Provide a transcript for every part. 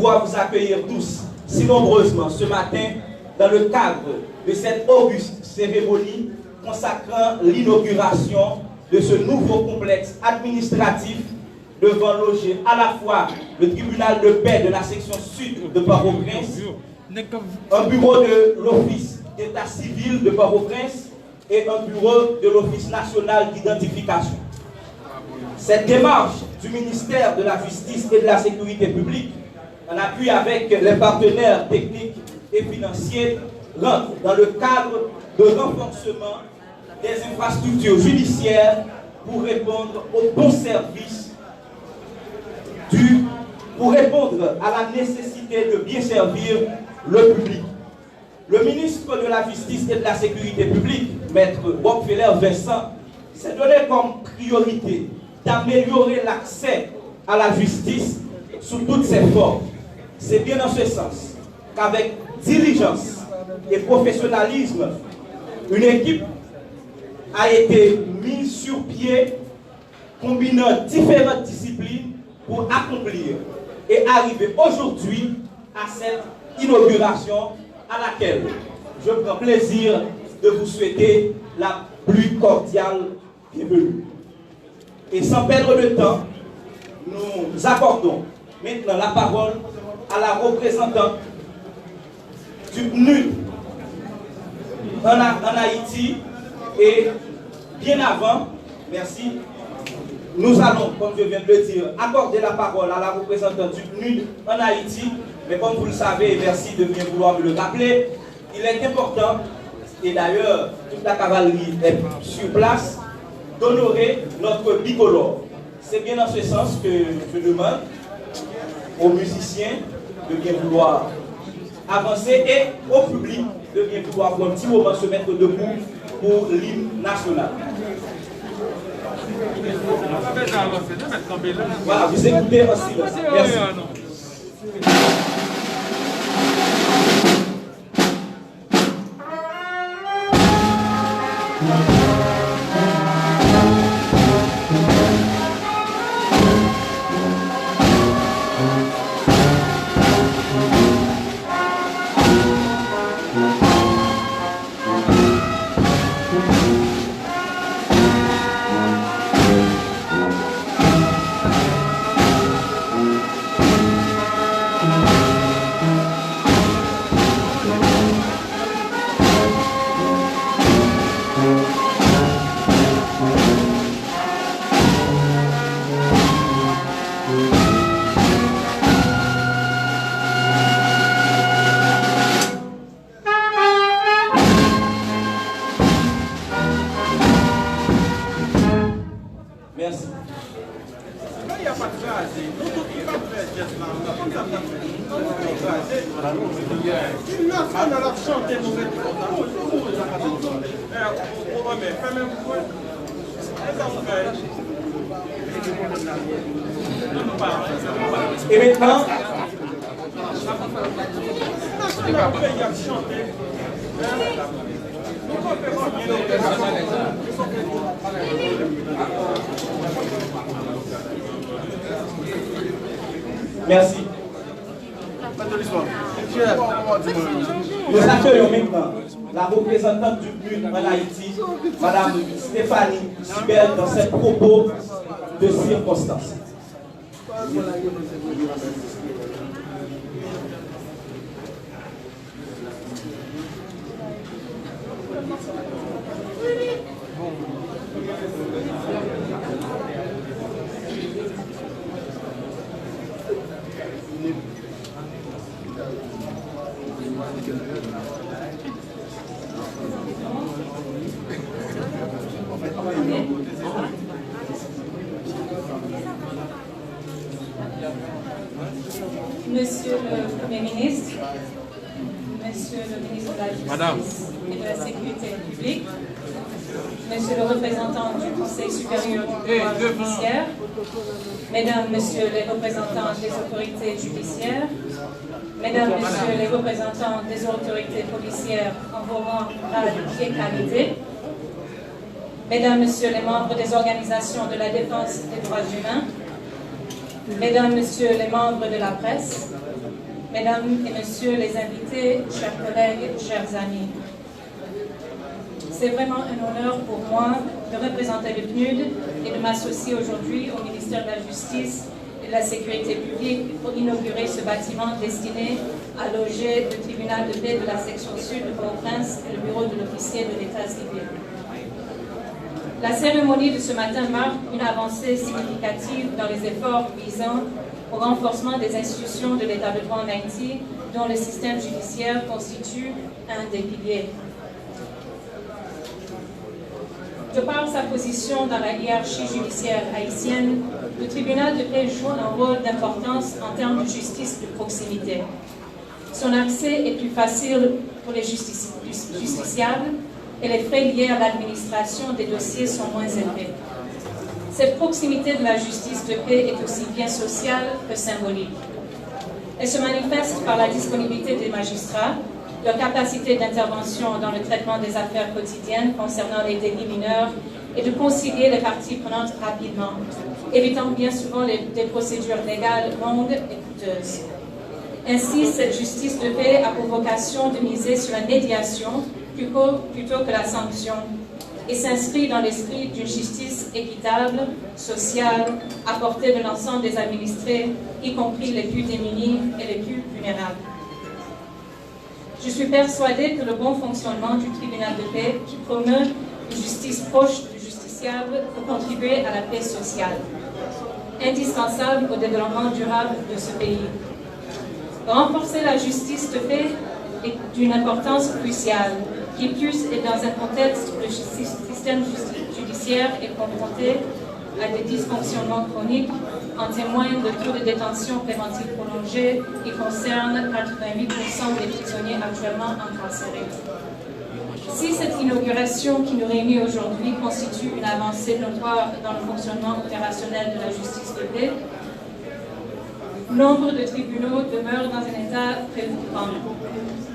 pouvoir vous accueillir tous si nombreusement ce matin dans le cadre de cette auguste cérémonie consacrant l'inauguration de ce nouveau complexe administratif devant loger à la fois le tribunal de paix de la section sud de Port-au-Prince, un bureau de l'Office d'état civil de Port-au-Prince et un bureau de l'Office national d'identification. Cette démarche du ministère de la Justice et de la Sécurité publique, en appui avec les partenaires techniques et financiers, rentre dans le cadre de renforcement des infrastructures judiciaires pour répondre aux bons services pour répondre à la nécessité de bien servir le public. Le ministre de la Justice et de la Sécurité publique, Maître Rockefeller Vincent, s'est donné comme priorité d'améliorer l'accès à la justice sous toutes ses formes. C'est bien dans ce sens qu'avec diligence et professionnalisme, une équipe a été mise sur pied combinant différentes disciplines pour accomplir et arriver aujourd'hui à cette inauguration à laquelle je prends plaisir de vous souhaiter la plus cordiale bienvenue. Et sans perdre de temps, nous accordons maintenant la parole à la représentante du PNUD en Haïti. Et bien avant, merci, nous allons, comme je viens de le dire, accorder la parole à la représentante du PNUD en Haïti. Mais comme vous le savez, et merci de bien vouloir me le rappeler, il est important, et d'ailleurs toute la cavalerie est sur place, d'honorer notre bicolore. C'est bien dans ce sens que je demande aux musiciens de bien vouloir avancer et au public de bien vouloir pour un petit moment se mettre debout pour l'hymne national. Voilà, vous écoutez en silence. Merci. Merci. Et maintenant, merci. Nous accueillons maintenant la représentante du PNUD en Haïti, Mme Stéphanie Sibel, dans cette propos de circonstance. Monsieur le Premier ministre, Monsieur le ministre de la Justice et de la Sécurité publique, Monsieur le représentant du Conseil supérieur du pouvoir judiciaire, Mesdames, Messieurs les représentants des autorités judiciaires, Mesdames, Messieurs les représentants des autorités policières en vos rangs, grades et qualités, Mesdames, Messieurs les membres des organisations de la défense des droits humains, Mesdames, Messieurs les membres de la presse, Mesdames et Messieurs les invités, chers collègues, chers amis. C'est vraiment un honneur pour moi de représenter le PNUD et de m'associer aujourd'hui au ministère de la Justice et de la Sécurité publique pour inaugurer ce bâtiment destiné à loger le tribunal de paix de la section sud de Port-au-Prince et le bureau de l'officier de l'État civil. La cérémonie de ce matin marque une avancée significative dans les efforts visant au renforcement des institutions de l'État de droit en Haïti, dont le système judiciaire constitue un des piliers. De par sa position dans la hiérarchie judiciaire haïtienne, le tribunal de paix joue un rôle d'importance en termes de justice de proximité. Son accès est plus facile pour les justiciables et les frais liés à l'administration des dossiers sont moins élevés. Cette proximité de la justice de paix est aussi bien sociale que symbolique. Elle se manifeste par la disponibilité des magistrats, leur capacité d'intervention dans le traitement des affaires quotidiennes concernant les délits mineurs et de concilier les parties prenantes rapidement, évitant bien souvent des procédures légales longues et coûteuses. Ainsi, cette justice de paix a pour vocation de miser sur la médiation plutôt que la sanction et s'inscrit dans l'esprit d'une justice équitable, sociale, à portée de l'ensemble des administrés, y compris les plus démunis et les plus vulnérables. Je suis persuadée que le bon fonctionnement du tribunal de paix, qui promeut une justice proche du justiciable, peut contribuer à la paix sociale, indispensable au développement durable de ce pays. Renforcer la justice de paix est d'une importance cruciale, qui plus est dans un contexte où le système judiciaire est confronté à des dysfonctionnements chroniques, en témoigne le taux de détention préventive prolongée qui concerne 88% des prisonniers actuellement incarcérés. Si cette inauguration qui nous réunit aujourd'hui constitue une avancée notoire dans le fonctionnement opérationnel de la justice de paix, nombre de tribunaux demeurent dans un état préoccupant,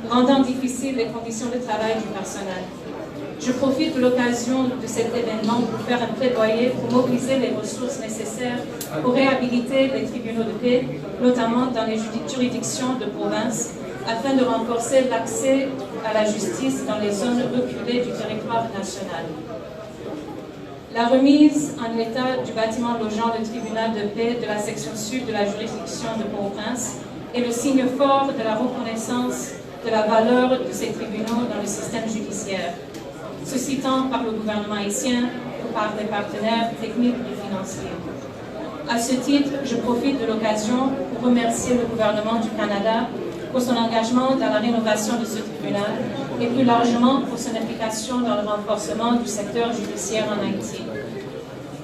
rendant difficiles les conditions de travail du personnel. Je profite de l'occasion de cet événement pour faire un plaidoyer pour mobiliser les ressources nécessaires pour réhabiliter les tribunaux de paix, notamment dans les juridictions de province, afin de renforcer l'accès à la justice dans les zones reculées du territoire national. La remise en état du bâtiment logeant le tribunal de paix de la section sud de la juridiction de Port-au-Prince est le signe fort de la reconnaissance de la valeur de ces tribunaux dans le système judiciaire, ceci tant par le gouvernement haïtien que par des partenaires techniques et financiers. À ce titre, je profite de l'occasion pour remercier le gouvernement du Canada pour son engagement dans la rénovation de ce tribunal et plus largement pour son implication dans le renforcement du secteur judiciaire en Haïti.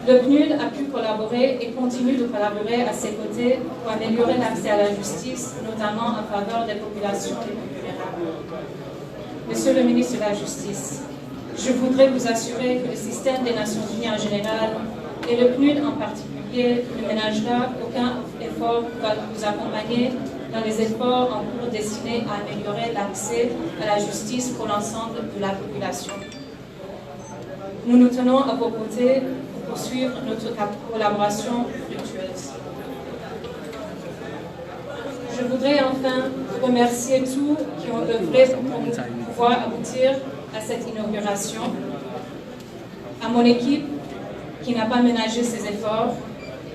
Le PNUD a pu collaborer et continue de collaborer à ses côtés pour améliorer l'accès à la justice, notamment en faveur des populations les plus vulnérables. Monsieur le ministre de la Justice, je voudrais vous assurer que le système des Nations Unies en général et le PNUD en particulier ne ménagera aucun effort pour vous accompagner dans les efforts en cours destinés à améliorer l'accès à la justice pour l'ensemble de la population. Nous nous tenons à vos côtés pour poursuivre notre collaboration fructueuse. Je voudrais enfin remercier tous qui ont œuvré pour pouvoir aboutir à cette inauguration, à mon équipe qui n'a pas ménagé ses efforts,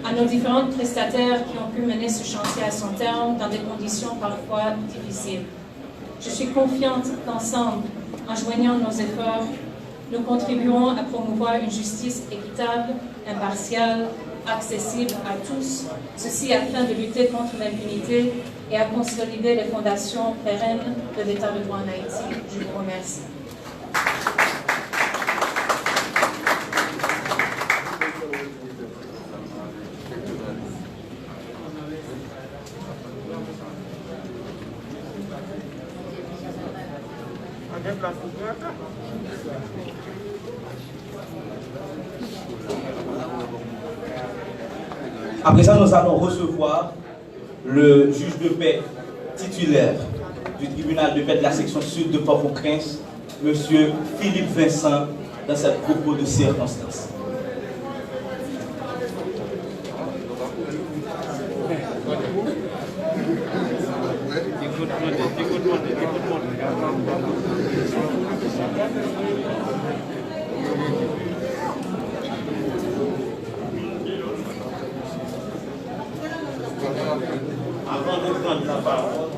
à nos différents prestataires qui ont pu mener ce chantier à son terme dans des conditions parfois difficiles. Je suis confiante qu'ensemble, en joignant nos efforts, nous contribuerons à promouvoir une justice équitable, impartiale, accessible à tous, ceci afin de lutter contre l'impunité et à consolider les fondations pérennes de l'État de droit en Haïti. Je vous remercie. Après ça, nous allons recevoir le juge de paix titulaire du tribunal de paix de la section sud de Port-au-Prince, M. Philippe Vincent, dans cette propos de circonstance. Avant de prendre la parole,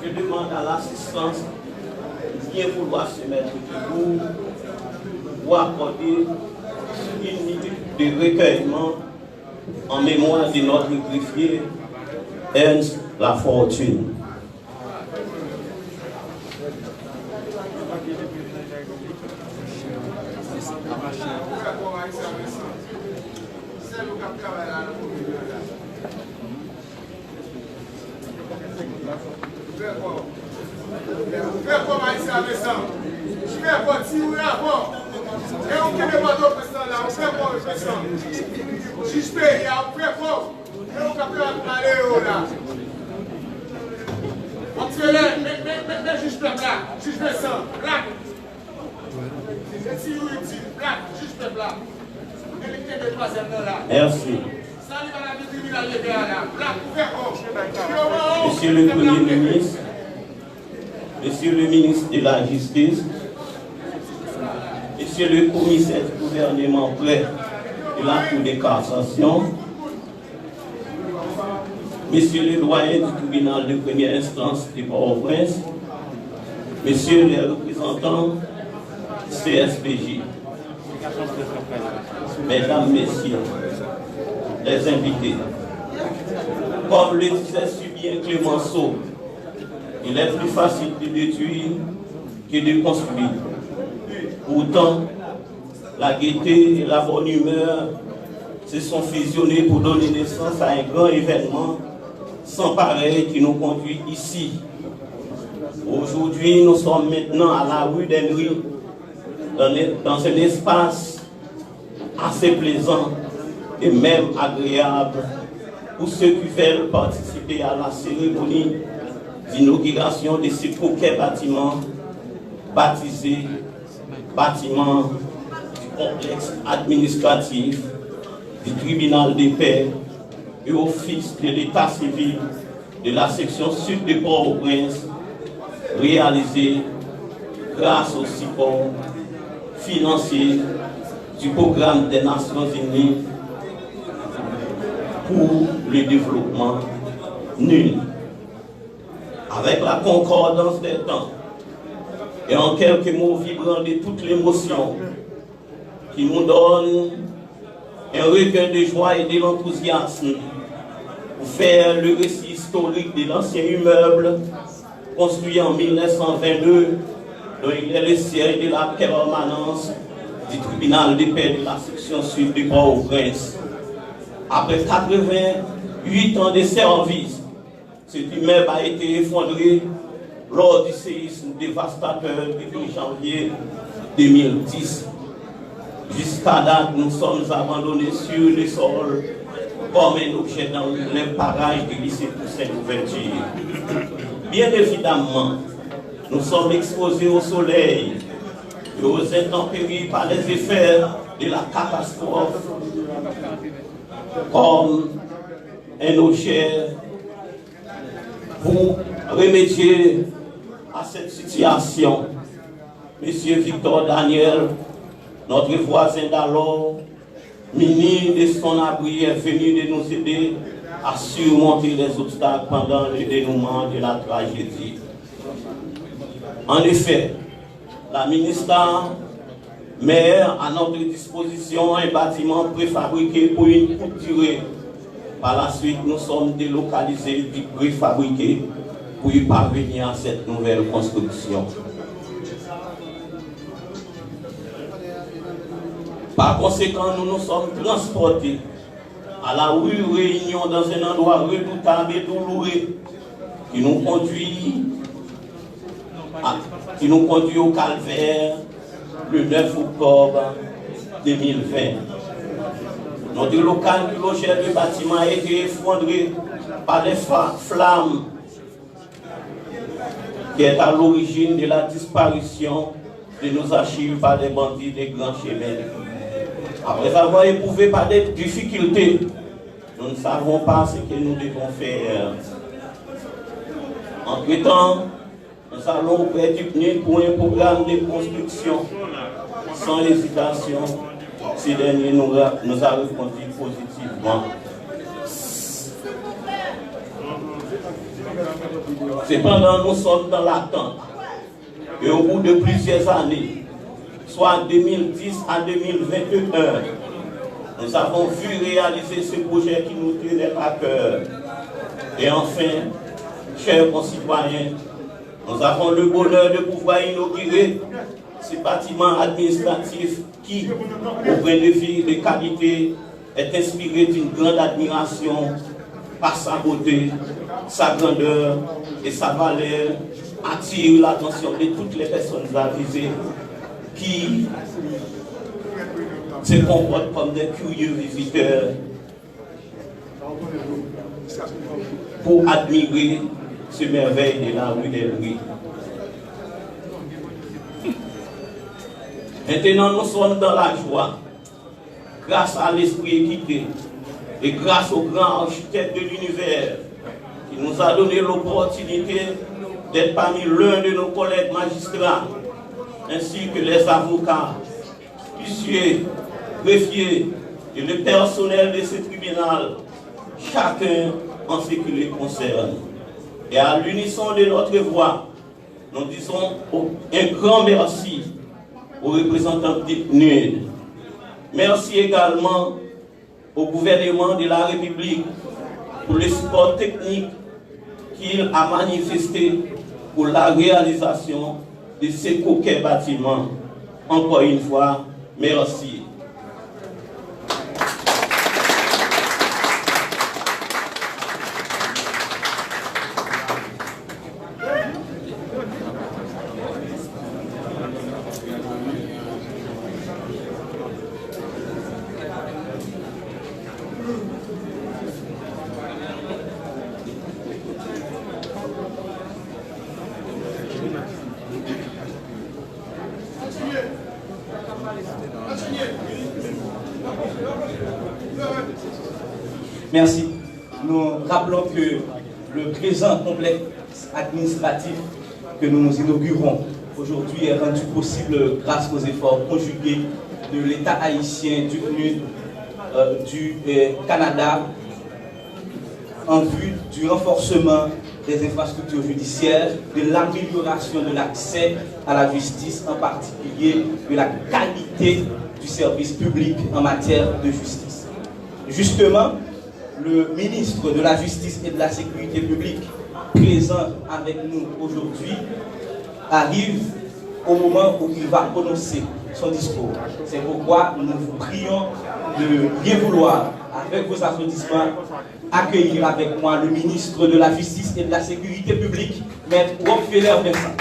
je demande à l'assistance bien vouloir se mettre debout pour accorder une minute de recueillement en mémoire de notre greffier Ernst Lafortune. Merci. Monsieur le Premier ministre, Monsieur le ministre de la Justice, Monsieur le commissaire du gouvernement près de la Cour de cassation, Monsieur le doyen du tribunal de première instance de Port-au-Prince, Monsieur les représentants CSPJ, Mesdames, Messieurs, les invités. Comme le disait si bien Clémenceau, il est plus facile de détruire que de construire. Pourtant, la gaieté et la bonne humeur se sont fusionnés pour donner naissance à un grand événement sans pareil qui nous conduit ici. Aujourd'hui, nous sommes maintenant à la rue d'Henry, dans un espace assez plaisant et même agréable pour ceux qui veulent participer à la cérémonie d'inauguration de ce coquet bâtiment baptisé bâtiment du complexe administratif du tribunal de paix et office de l'état civil de la section sud de Port-au-Prince, réalisé grâce au support financier du programme des Nations Unies pour le développement nul. Avec la concordance des temps et en quelques mots vibrants de toute l'émotion qui nous donne un recueil de joie et de l'enthousiasme pour faire le récit historique de l'ancien immeuble construit en 1922 dont il est le siège de la permanence du tribunal de paix de la section sud de Port-au-Prince. Après 88 ans de service, cet immeuble a été effondré lors du séisme dévastateur du 2 janvier 2010. Jusqu'à date, nous sommes abandonnés sur le sol comme un objet dans les parages du lycée Toussaint Louverture. Bien évidemment, nous sommes exposés au soleil et aux intempéries par les effets de la catastrophe comme un objet pour remédier à cette situation. Monsieur Victor Daniel, notre voisin d'alors, muni de son abri, est venu de nous aider à surmonter les obstacles pendant le dénouement de la tragédie. En effet, la ministre met à notre disposition un bâtiment préfabriqué pour une courte durée. Par la suite, nous sommes délocalisés du préfabriqué pour y parvenir à cette nouvelle construction. Par conséquent, nous nous sommes transportés à la rue Réunion dans un endroit redoutable et douloureux qui nous conduit au calvaire le 9 octobre 2020. Notre local qui logeait le bâtiment a été effondré par les flammes qui est à l'origine de la disparition de nos archives par les bandits des grands chemins. Après avoir éprouvé par des difficultés, nous ne savons pas ce que nous devons faire. Entre-temps, nous allons auprès du PNUD pour un programme de construction sans hésitation. Ces derniers nous a répondu positivement. Cependant, nous sommes dans l'attente. Et au bout de plusieurs années, soit 2010 à 2021, nous avons vu réaliser ce projet qui nous tenait à cœur. Et enfin, chers concitoyens, nous avons le bonheur de pouvoir inaugurer ce bâtiment administratif qui, au point de vue de qualité, est inspiré d'une grande admiration par sa beauté, sa grandeur et sa valeur, attire l'attention de toutes les personnes avisées qui se comportent comme des curieux visiteurs pour admirer ce merveille de la rue des Louis. Maintenant, nous sommes dans la joie, grâce à l'esprit équité et grâce au grand architecte de l'univers qui nous a donné l'opportunité d'être parmi l'un de nos collègues magistrats, ainsi que les avocats, huissiers, greffiers et le personnel de ce tribunal, chacun en ce qui les concerne. Et à l'unisson de notre voix, nous disons un grand merci aux représentants du PNUD. Merci également au gouvernement de la République pour le support technique qu'il a manifesté pour la réalisation de ces coquets bâtiments. Encore une fois, merci. Merci. Nous rappelons que le présent complexe administratif que nous inaugurons aujourd'hui est rendu possible grâce aux efforts conjugués de l'État haïtien, du PNUD, du Canada, en vue du renforcement des infrastructures judiciaires, de l'amélioration de l'accès à la justice, en particulier de la qualité du service public en matière de justice. Justement, le ministre de la Justice et de la Sécurité publique, présent avec nous aujourd'hui, arrive au moment où il va prononcer son discours. C'est pourquoi nous vous prions de bien vouloir, avec vos applaudissements, accueillir avec moi le ministre de la Justice et de la Sécurité publique, Maître Wok-Feller Vincent.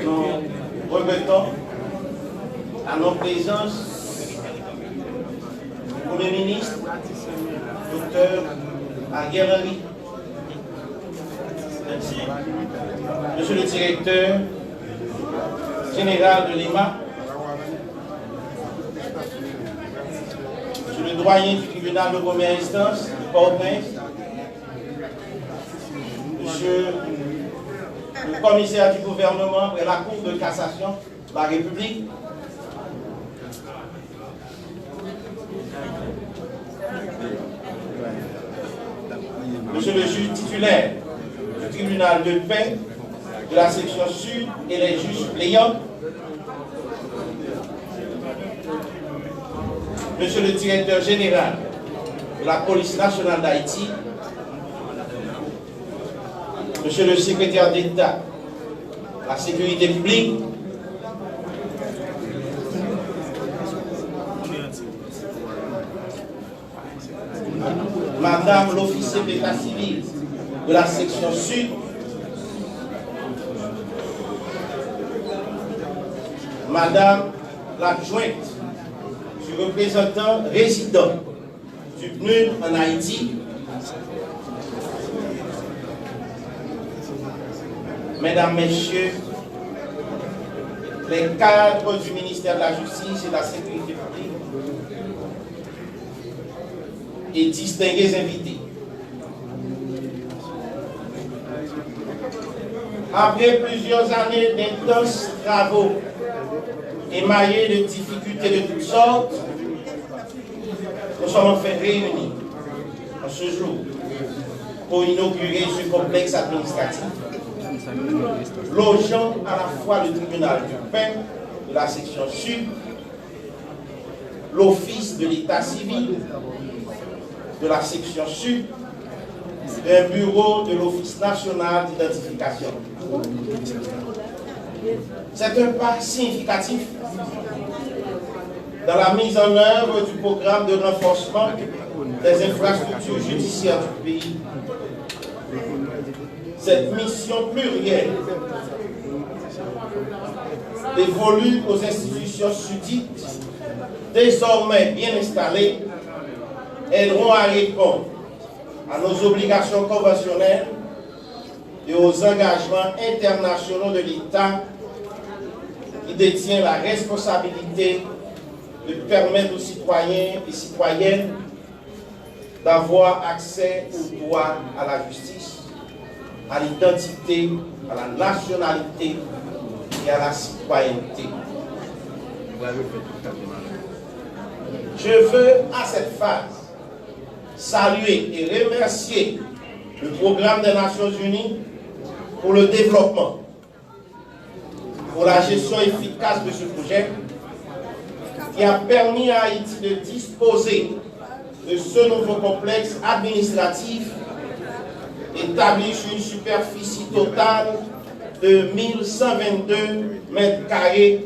Nous regrettons à notre présence le Premier ministre, Dr Ariel Henry, Monsieur le directeur général de l'EMA, Monsieur le doyen du tribunal de première instance de Port-au-Prince, Monsieur le commissaire du gouvernement près la Cour de cassation de la République, Monsieur le juge titulaire du tribunal de paix de la section sud et les juges suppléants, Monsieur le directeur général de la police nationale d'Haïti, Monsieur le secrétaire d'État à la sécurité publique, Madame l'officier d'état civil de la section sud, Madame l'adjointe du représentant résident du PNUD en Haïti, Mesdames, Messieurs, les cadres du ministère de la Justice et de la Sécurité publique et distingués invités. Après plusieurs années d'intenses travaux émaillés de difficultés de toutes sortes, nous sommes enfin réunis en ce jour pour inaugurer ce complexe administratif, logeant à la fois le tribunal du PEN de la section sud, l'office de l'état civil de la section sud, et un bureau de l'Office national d'identification. C'est un pas significatif dans la mise en œuvre du programme de renforcement des infrastructures judiciaires du pays. Cette mission plurielle dévolue aux institutions sudites, désormais bien installées, aideront à répondre à nos obligations conventionnelles et aux engagements internationaux de l'État qui détient la responsabilité de permettre aux citoyens et citoyennes d'avoir accès au droit à la justice, à l'identité, à la nationalité et à la citoyenneté. Je veux à cette phase saluer et remercier le programme des Nations Unies pour le développement, pour la gestion efficace de ce projet qui a permis à Haïti de disposer de ce nouveau complexe administratif établi sur une superficie totale de 1122 mètres carrés,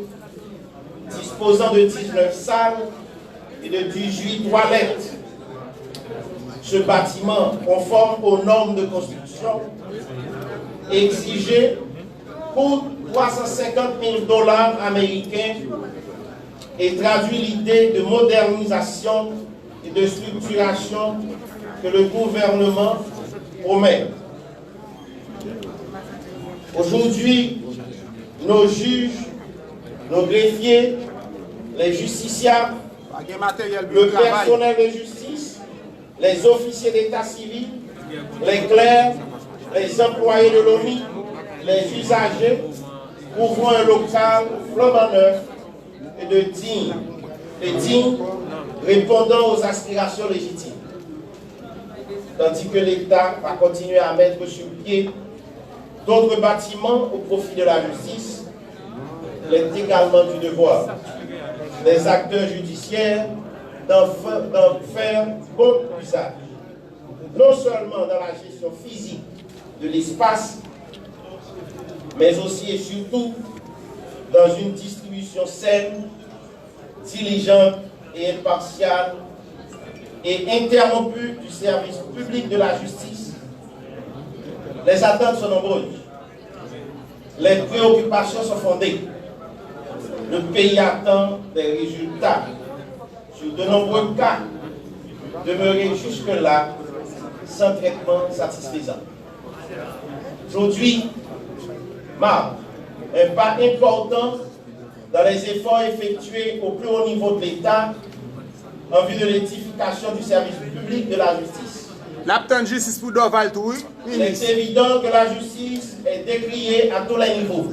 disposant de 19 salles et de 18 toilettes. Ce bâtiment, conforme aux normes de construction, exigé coûte 350 000 $ américains et traduit l'idée de modernisation et de structuration que le gouvernement promet. Aujourd'hui, nos juges, nos greffiers, les justiciables, le personnel de justice, les officiers d'état civil, les clercs, les employés de l'OMI, les usagers, ouvrant un local flambant neuf et digne, répondant aux aspirations légitimes. Tandis que l'État va continuer à mettre sur pied d'autres bâtiments au profit de la justice, il est également du devoir des acteurs judiciaires d'en faire bon usage, non seulement dans la gestion physique de l'espace, mais aussi et surtout dans une distribution saine, diligente et impartiale et interrompue du service public de la justice. Les attentes sont nombreuses, les préoccupations sont fondées. Le pays attend des résultats sur de nombreux cas demeurés jusque-là sans traitement satisfaisant. Aujourd'hui marque un pas important dans les efforts effectués au plus haut niveau de l'État en vue de l'édification du service public de la justice. Il est évident que la justice est décriée à tous les niveaux.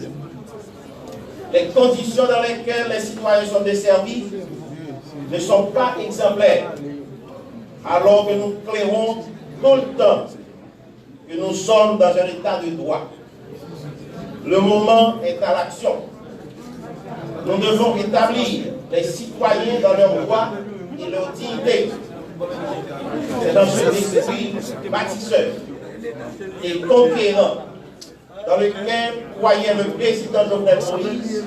Les conditions dans lesquelles les citoyens sont desservis ne sont pas exemplaires, alors que nous clairons tout le temps que nous sommes dans un état de droit. Le moment est à l'action. Nous devons rétablir les citoyens dans leurs droits et leur dignité. C'est dans ce esprit bâtisseur et conquérant dans lequel croyait le président Jovenel Moïse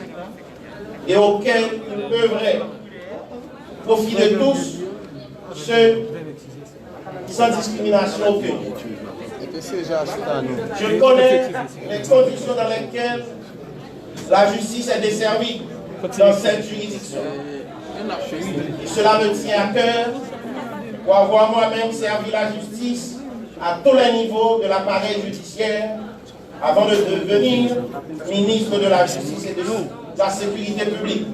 et auquel il œuvrait. Profit de tous, ceux sans discrimination aucune. Je connais les conditions dans lesquelles la justice est desservie dans cette juridiction. Et cela me tient à cœur pour avoir moi-même servi la justice à tous les niveaux de l'appareil judiciaire avant de devenir ministre de la Justice et de la Sécurité publique.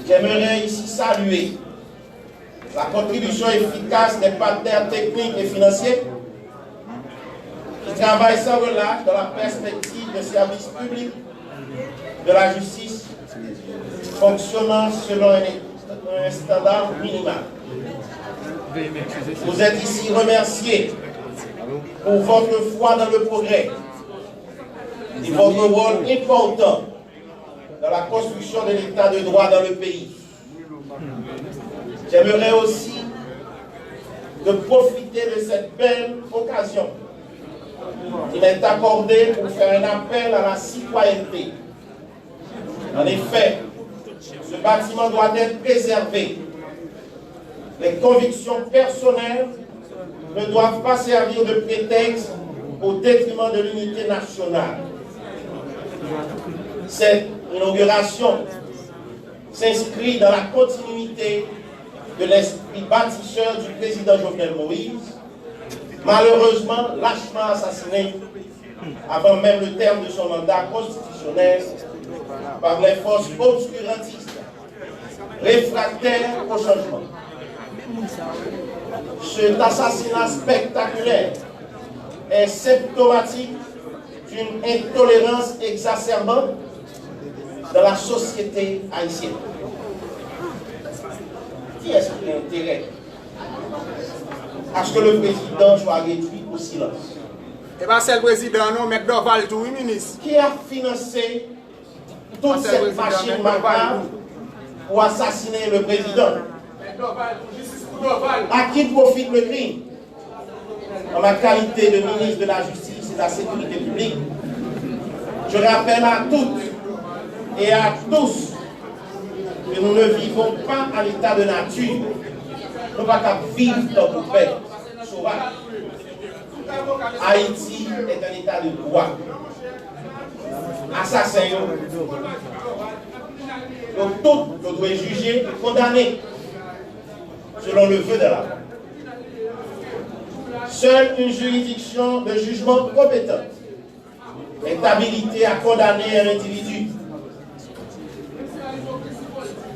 J'aimerais ici saluer la contribution efficace des partenaires techniques et financiers qui travaillent sans relâche dans la perspective de services publics de la justice fonctionnant selon un standard minimal. Vous êtes ici remerciés pour votre foi dans le progrès et votre rôle important dans la construction de l'état de droit dans le pays. J'aimerais aussi de profiter de cette belle occasion qui m'est accordée pour faire un appel à la citoyenneté. En effet, ce bâtiment doit être préservé. Les convictions personnelles ne doivent pas servir de prétexte au détriment de l'unité nationale. Cette inauguration s'inscrit dans la continuité de l'esprit bâtisseur du président Jovenel Moïse, malheureusement lâchement assassiné avant même le terme de son mandat constitutionnel par les forces obscurantistes réfractaires au changement. Cet assassinat spectaculaire est symptomatique d'une intolérance exacerbante dans la société haïtienne. Qui est-ce qui a intérêt à ce que le président soit réduit au silence? Eh bien, c'est le président, non, M. Doval, tout, oui, ministre. Qui a financé toute cette machine macabre pour assassiner le président? À qui profite le crime? En ma qualité de ministre de la Justice et de la Sécurité publique, je rappelle à toutes et à tous que nous ne vivons pas en état de nature. Nous ne pouvons pas vivre dans nos paix sauvage. Haïti est un état de droit. Assassin, donc tout nous doit juger et condamner selon le vœu de la loi. Seule une juridiction de jugement compétente est habilitée à condamner un individu.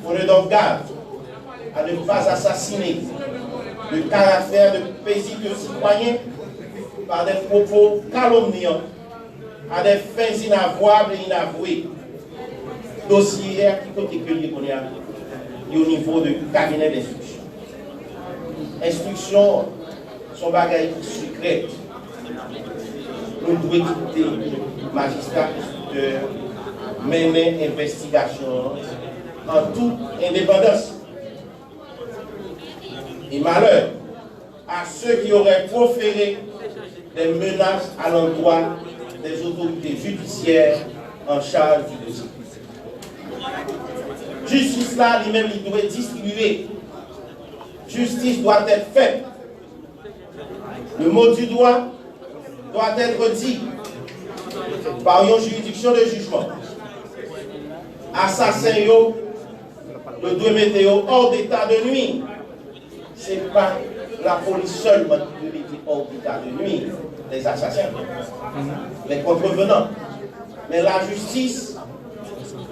Prenez donc garde à ne pas assassiner le caractère de paisible citoyen par des propos calomniants à des fins inavouables et inavouées. Dossier qui côté que l'on est au niveau du cabinet d'instruction. Instruction sont bagailles secrètes. Nous devons quitter magistrat instructeur, mener investigation en toute indépendance. Et malheur à ceux qui auraient proféré des menaces à l'endroit des autorités judiciaires en charge du dossier. Justice là, lui-même, il doit être distribué. Justice doit être faite. Le mot du droit doit être dit par une juridiction de jugement. Assassin, yo, le doit mettre hors d'état de nuit. Ce n'est pas la police seulement qui doit mettre hors d'état de nuit les assassins, les contrevenants. Mais la justice,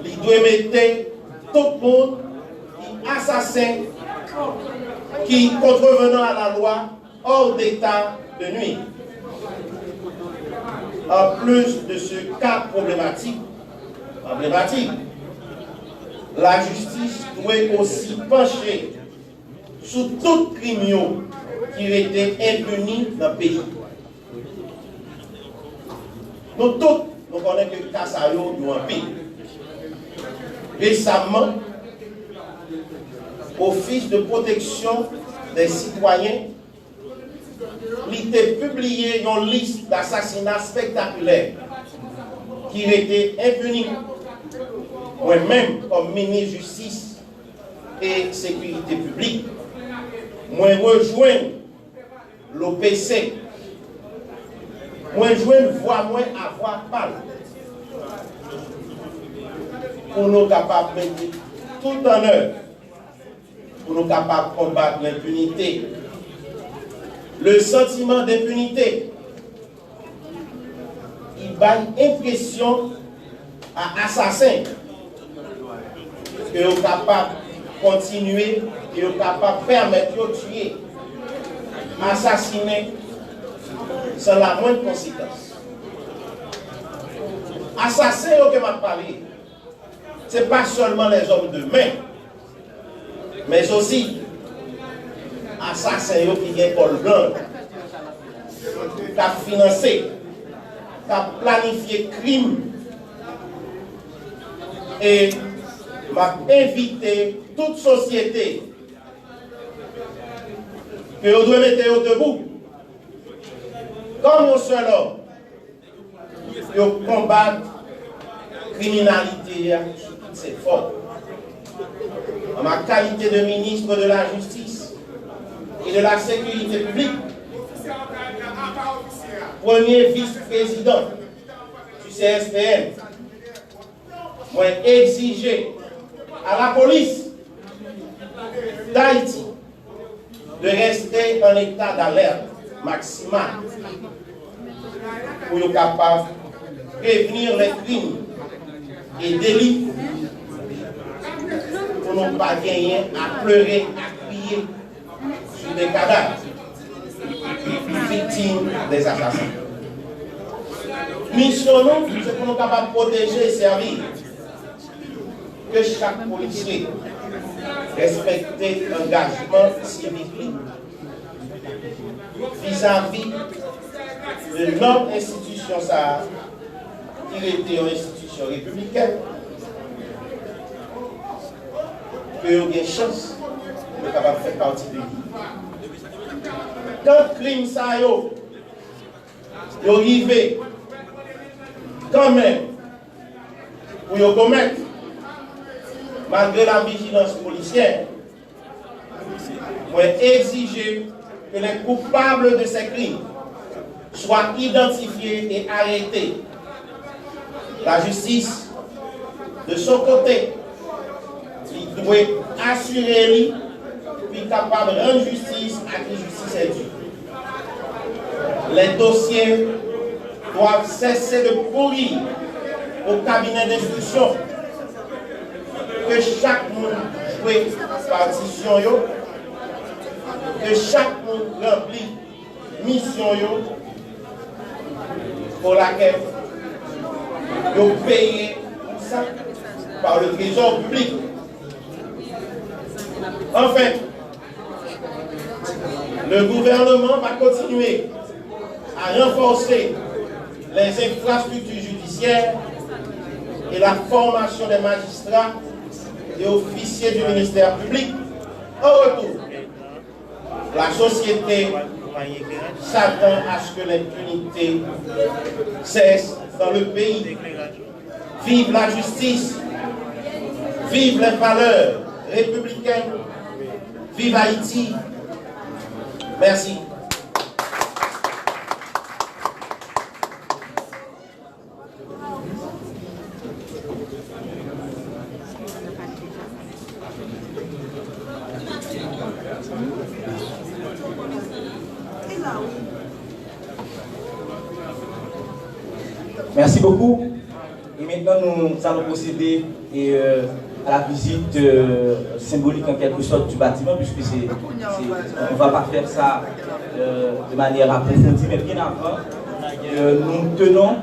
il doit mettre tout le monde qui assassin, qui contrevenant à la loi hors d'état de nuit. En plus de ce cas emblématique, la justice doit aussi pencher sur tout crime qui a été impuni dans le pays. Nous tous, nous connaissons que Kassayo nous en pays. Récemment, Office de protection des citoyens, il te publié une liste d'assassinats spectaculaires qui étaient impunis. Moi-même, comme ministre de Justice et Sécurité publique, moi rejoins l'OPC. Moi rejoins voix moins à voix pâle. Pour nous capables de mettre tout en œuvre, pour nous capables de combattre l'impunité. Le sentiment d'impunité, il va une impression à assassins que sont capables de continuer et sont capables de permettre de tuer, assassiner sans la moindre conséquence. Assassins que m'a parlé, ce n'est pas seulement les hommes de main, mais aussi assassins qui viennent pour le blanc, qui ont financé, qui ont planifié crime. Et m'a invité toute société que vous devez mettre debout, comme un seul homme, pour combattre la criminalité sous toutes ses formes. En ma qualité de ministre de la Justice et de la Sécurité publique, premier vice-président du CSPN, moi exiger à la police d'Haïti de rester en état d'alerte maximal pour être capable de prévenir les crimes et délits pour ne pas gagner à pleurer, à crier sur des cadavres victimes des assassins. Mission nous, c'est pour nous capables de protéger et servir. Que chaque policier respecte l'engagement civique vis-à-vis de notre institution, ça, qui était une institution républicaine, que vous avez chance de faire partie de lui. Quand le crime ça arrive, quand même, pour le commettre, malgré la vigilance policière, moi exiger que les coupables de ces crimes soient identifiés et arrêtés. La justice, de son côté, il doit assurer lui, puis capable de rendre justice à qui justice est due. Les dossiers doivent cesser de courir au cabinet d'instruction. Que chaque monde joue partition, que chaque monde remplit mission pour laquelle ils payent ça par le trésor public. Enfin, le gouvernement va continuer à renforcer les infrastructures judiciaires et la formation des magistrats et officiers du ministère public. En retour, la société s'attend à ce que l'impunité cesse dans le pays. Vive la justice, vive les valeurs républicaines, vive Haïti. Merci. Merci beaucoup. Et maintenant, nous allons procéder à la visite symbolique en quelque sorte du bâtiment, puisque on ne va pas faire ça de manière approfondie, mais bien avant, nous tenons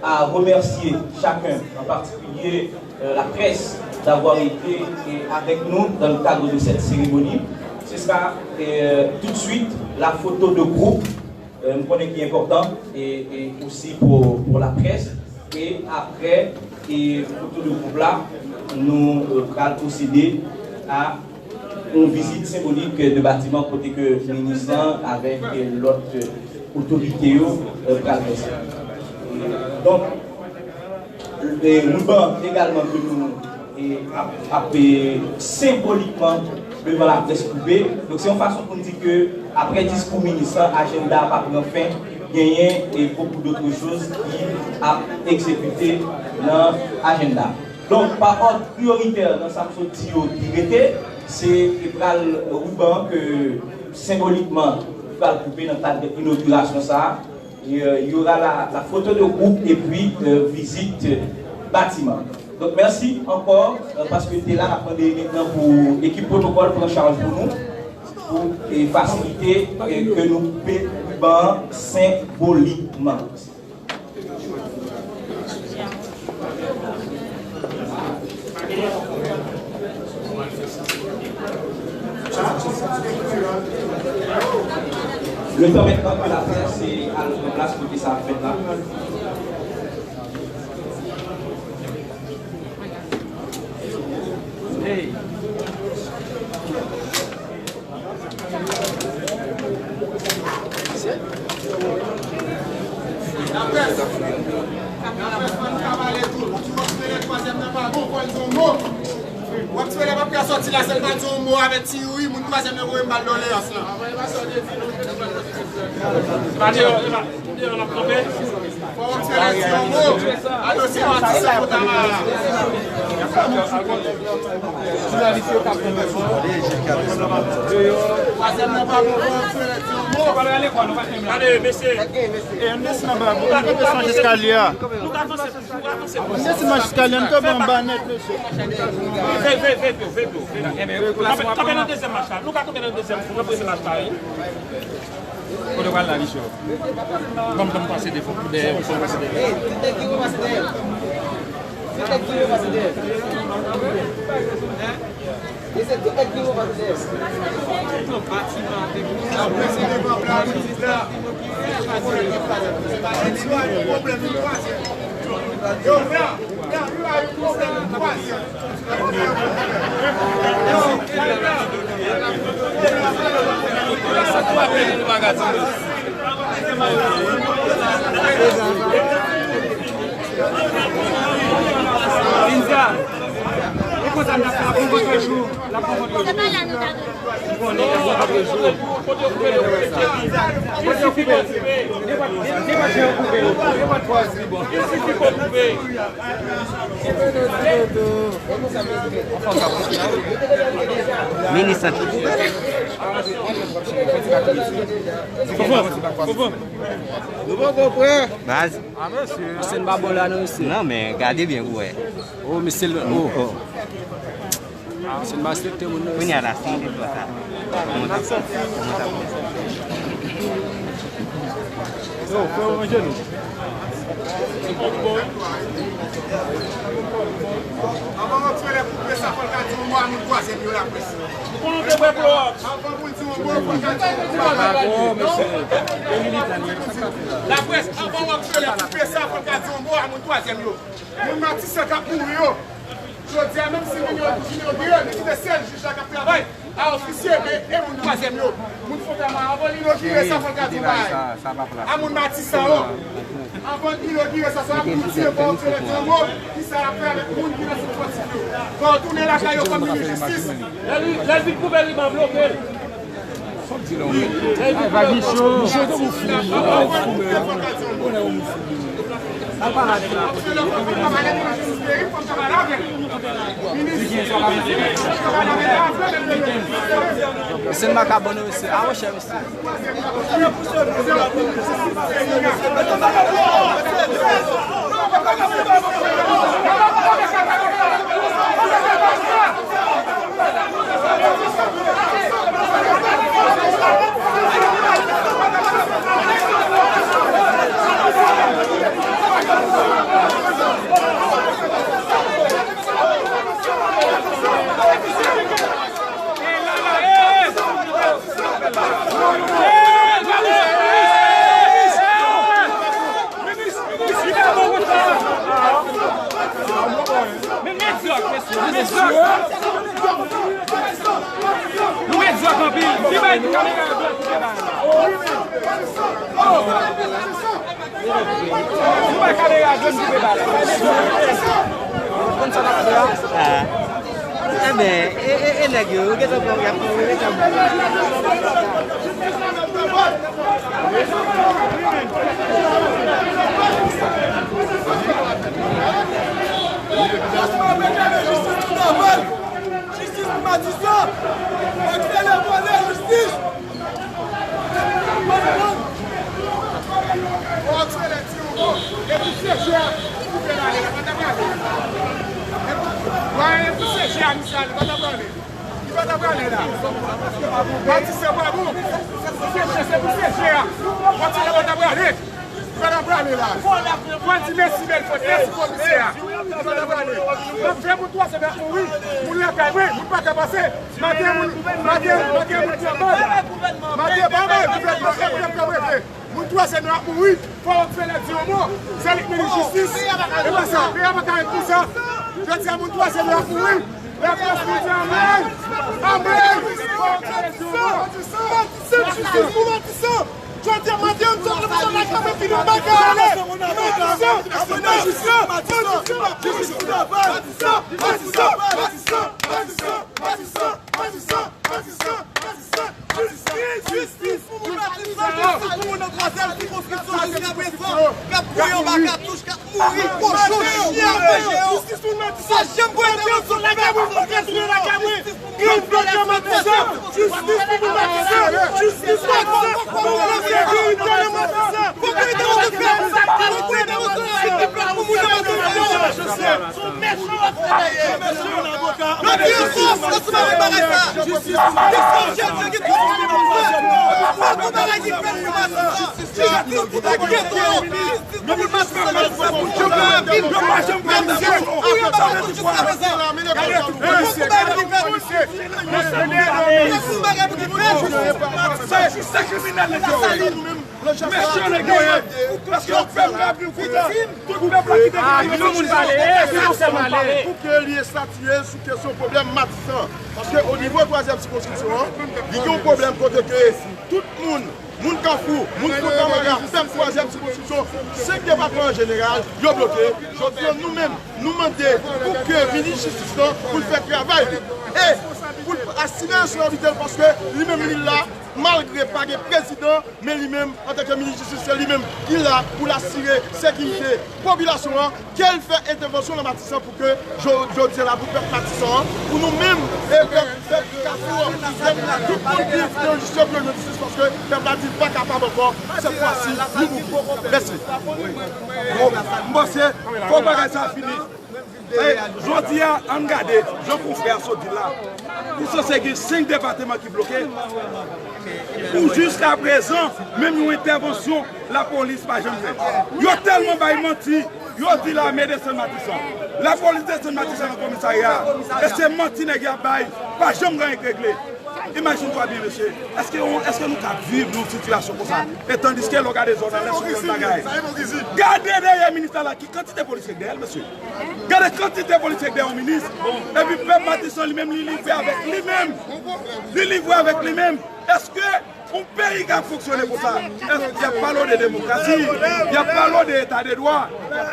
à remercier chacun, en particulier la presse, d'avoir été avec nous dans le cadre de cette cérémonie. Ce sera tout de suite la photo de groupe. Nous connaissons qui est important et aussi pour la presse. Et après, photo de groupe là, nous allons procéder à une visite symbolique de bâtiment côté que le ministre avec l'autre autorités donc, le ruban également que nous appelons symboliquement devant la presse coupée. Donc c'est une façon pour nous dire que après discours ministre, agenda va prendre fin, gagner et beaucoup d'autres choses qui a exécuté dans l'agenda. Donc par ordre prioritaire dans sa priorité, c'est le ruban que symboliquement va couper dans le cadre de l'inauguration ça. Il y aura la photo de groupe et puis visite bâtiment. Donc merci encore parce que tu es là à prendre maintenant pour l'équipe protocole pour en charge pour nous pour faciliter que nous payons symboliquement. Le temps maintenant que la faire, c'est à notre place côté ça fait là. Hey. Wap se le pa pi a sorti la sel man son mot avec ti oui, moun troisième ne voye mal donné as là. On a trompé. Faut se le ti on mot. Alors c'est parti ça pour ta mala. Troisième ne pas bon se le ti on mot. Allez monsieur. Et on laisse là-bas. On va descendre escalier. Laisse-moi escalier, on peut en bas net monsieur. Combien de deuxième match? Nous avons combien de deuxième pour représenter la taille? On va la mission. Comme passer des fonds des passer des. C'est qui va passer derrière? C'est qui va passer derrière? Et c'est tout qui va passer derrière. Le bâtiment après c'est le plan là. C'est pas un problème de troisième. Yo frère, il y a un problème de troisième. Ministre. Vas-y. Ah monsieur, c'est une babola non aussi. Non mais gardez bien vous. Oh monsieur le oh. C'est une master de mon. On y a la fille de toi ça. Oh, faut manger nous. Avant de faire les coupes, ça faut le dire moi mon troisième yo la presse. Avant pour dire moi monsieur. La presse avant de faire les coupes, ça faut le dire moi mon troisième yo. Mon mati ça ka pour yo. Je dis même si nous qui est seul juge qui travaille à officier et mon troisième yo. Mon faut avant l'inaugurer ça faut le dire ça va pas. À mon mati ça avant d'inaugurer ça va pousser pour faire le mot qui ça a fait avec monde qui va se continuer. Pour tourner la caillou comme une justice. La vie poubelle il m'a bloqué. Va bichot. C'est le macabre aussi. Ah ouais, chef aussi. Nous exoc en pile. Qui va être caméra blanc qui débat? Qui va caméra blanc qui débat? Comme ça n'a pas Ah mais et nèg yo qu'est-ce qu'on regarde pour justice pour Matisson, accélérez la justice. On va tuer les tirs, et puis c'est cher, vous pouvez aller, la ouais, et puis c'est cher, Michel, il va t'apprendre. Il va t'apprendre là. Matisson, pas bon. C'est cher. Matisson, va t'apprendre. Là. Quand tu mets si belle faute, merci commissaire. Frère pour toi, c'est bien pour oui. Pour la caméra, pour pas passer. Matin, pour toi, c'est noir pour oui. Faut faire la diomon. C'est l'équipe de justice. Et pas ça. Et pas pour ça. Je dis à mon toi, c'est noir pour oui. La France nous dit amen. Amen. Justice pour Matisson. Je veux dire, Mathieu, on sort le besoin de la caméra qui nous bagarre. Justice pour mon Matisson, pour mon troisième circonscription jusqu'à présent. Cap Bouillon, Bacatouche, Cap Mourir, Pochon, Chien, justice pour Matisson. J'aime bien sur la caméra, la caméra. Justice pour Matisson. Justice pour parce qu'on fait plus pour qu'il y ait statué sur question problème Matisson. Parce qu'au niveau de la troisième circonscription, il y a un problème côté que tout le monde, moun Kafou, moun Kotamara, même troisième circonscription, 5 départements en général, ils ont bloqué. Je veux dire, nous-mêmes, nous demandons pour que le ministre de la Justice pour faire travail. Et pour assurer sur l'hôpital parce que lui-même, il est là, malgré pas le président, mais lui-même, en tant que ministre de la Justice, c'est lui-même qui est là pour assurer la sécurité de la population, qu'elle fait intervention dans Matisson pour que, je dis là, pour faire Matisson, pour nous-mêmes, et faire Carrefour, tout le monde qui est dans la justice pour la justice parce que le peuple n'est pas capable encore, cette fois-ci, nous vous. Merci. Moi, c'est, il faut pas que ça finisse. Je dis à Angade, je confère ce là. Pour ça, c'est 5 départements qui bloqués. Pour jusqu'à présent, même une intervention, la police n'a jamais fait. Il y a tellement menti. Ils ont dit l'armée de Saint-Matisson. La police de Saint-Matisson dans le commissariat. Et c'est menti, les gars, pas jamais réglé. Imagine-toi bien, monsieur, est-ce que nous pouvons vivre dans une situation comme ça? Et tandis que l'on a des zones à l'est sur le bagaille. Gardez derrière le ministre là, qui quantité de policiers derrière, monsieur. Gardez quantité de policiers derrière le ministre. Et puis, Pep Matisson lui-même, il livre avec lui-même. Il livre avec lui-même. Est-ce que un pays qui a fonctionné pour ça? Il n'y a pas l'eau de démocratie, il n'y a pas l'eau d'état de droit.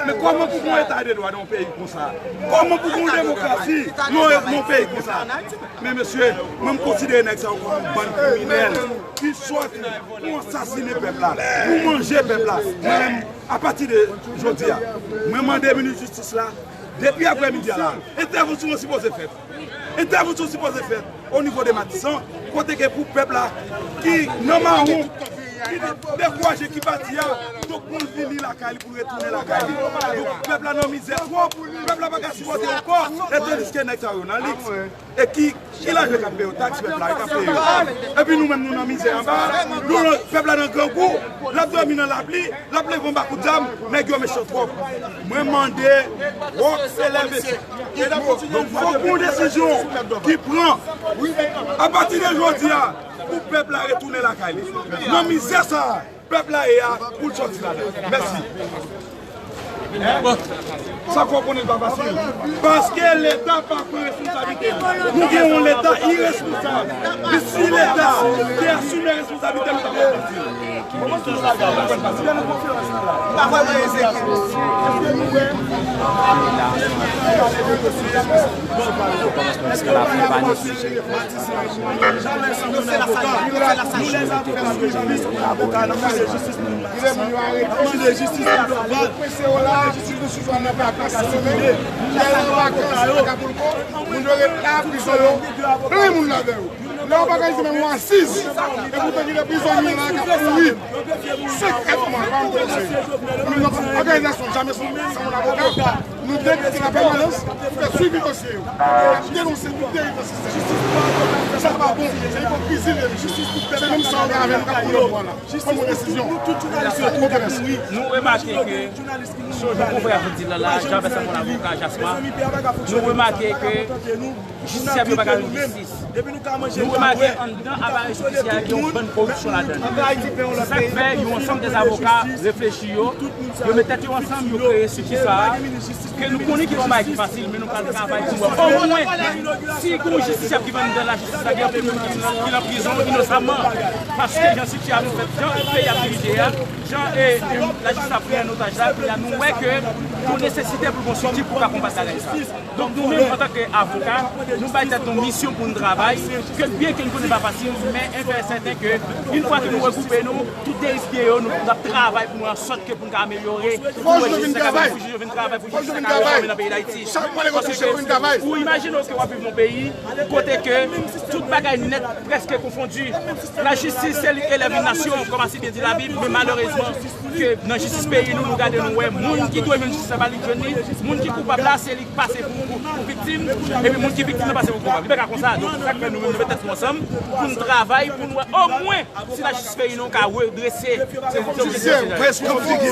Mais comment pouvons un état de droit dans un pays comme ça? Comment pouvons une démocratie dans un pays comme ça? Mais monsieur, moi je considère que c'est une bande criminelle qui soit pour assassiner le peuple là, pour manger le peuple là. Moi-même, à partir de aujourd'hui, je demande au ministre de la Justice là, depuis après-midi là, intervention supposée faite. Intervention supposée faite au niveau de Matisson, côté que pour le peuple là, qui normalement, qui découragé, qui bâtit, donc pour venir la caille, pour retourner la caille. Donc le peuple là, non misère trop, le peuple là, pas qu'à supporter encore, et tandis qu'il y a un et qui l'a joué capé au taxe, le peuple là, et puis nous-mêmes, nous, dans misère en bas, nous, le peuple là, dans le grand coup, l'abdomen dans la pluie vont pas coup d'âme, mais ils ont méchant trop. Moi, je demande, c'est la donc, il faut une décision qui prend à partir d'aujourd'hui pour le peuple à retourner la caille. Non, misère ça, le peuple là est pour le sortir là. Merci. Ça comprenez pas facile. Parce que l'État n'a pas pris responsabilité. Nous avons l'État irresponsable. Mais si l'État qui assume les responsabilités, nous avons comment tu nous as là, on va gagner même moins 6. Et vous tenez les prisonniers là, qui ont pourri. Secrètement, l'organisation, jamais sans mon avocat, nous dénonçons la permanence pour faire suivre le dossier. Dénoncer tout le système. Ça va bon, c'est l'hypocrisie. C'est même ça, on a avec le voilà. Comme une décision. Nous remarquons que, je comprends dire là, j'avais ça mon avocat, Jasmin. Nous remarquons que, justice n'a pas de justice. Nous remarquons en dedans, avant les justiciers qui ont une bonne production là-dedans. C'est ça qui fait qu'ils ont ensemble des avocats réfléchis, ils mettent ensemble, ils créent ce qui ça. Que nous connaissons qui vont pas être facile, mais nous ne travaillons pas. Au moins, si il y a une justice qui va dans la justice, il y a des gens qui sont en prison innocemment. Parce que j'en suis qui a nous fait, Jean et pays a dirigé, Jean et la justice a pris un otage là, puis nous voyons que nous nécessitons pour construire pour combattre ça. Donc nous-mêmes, en tant qu'avocats, nous avons une mission pour nous travailler, que bien que nous ne connaissons pas facile, mais il est certain qu'une fois que nous regroupons, tout est risqué, nous travaillons pour nous en sorte que pour nous améliorer. Ou imaginez que vous vivez dans un pays, côté que tout bagaille net presque confondu. La justice, elle élève une nation, comme ainsi bien dit la Bible, mais malheureusement, que dans la justice pays, nous regardons, nous voyons, les gens qui doivent une justice, les gens qui sont coupables, c'est les passer pour victimes, et puis les gens qui sont victimes, passer pour coupables. C'est comme ça. Donc, c'est ça que nous devons être ensemble pour nous travailler, pour nous, au moins, si la justice pays, nous avons redressé. C'est presque compliqué.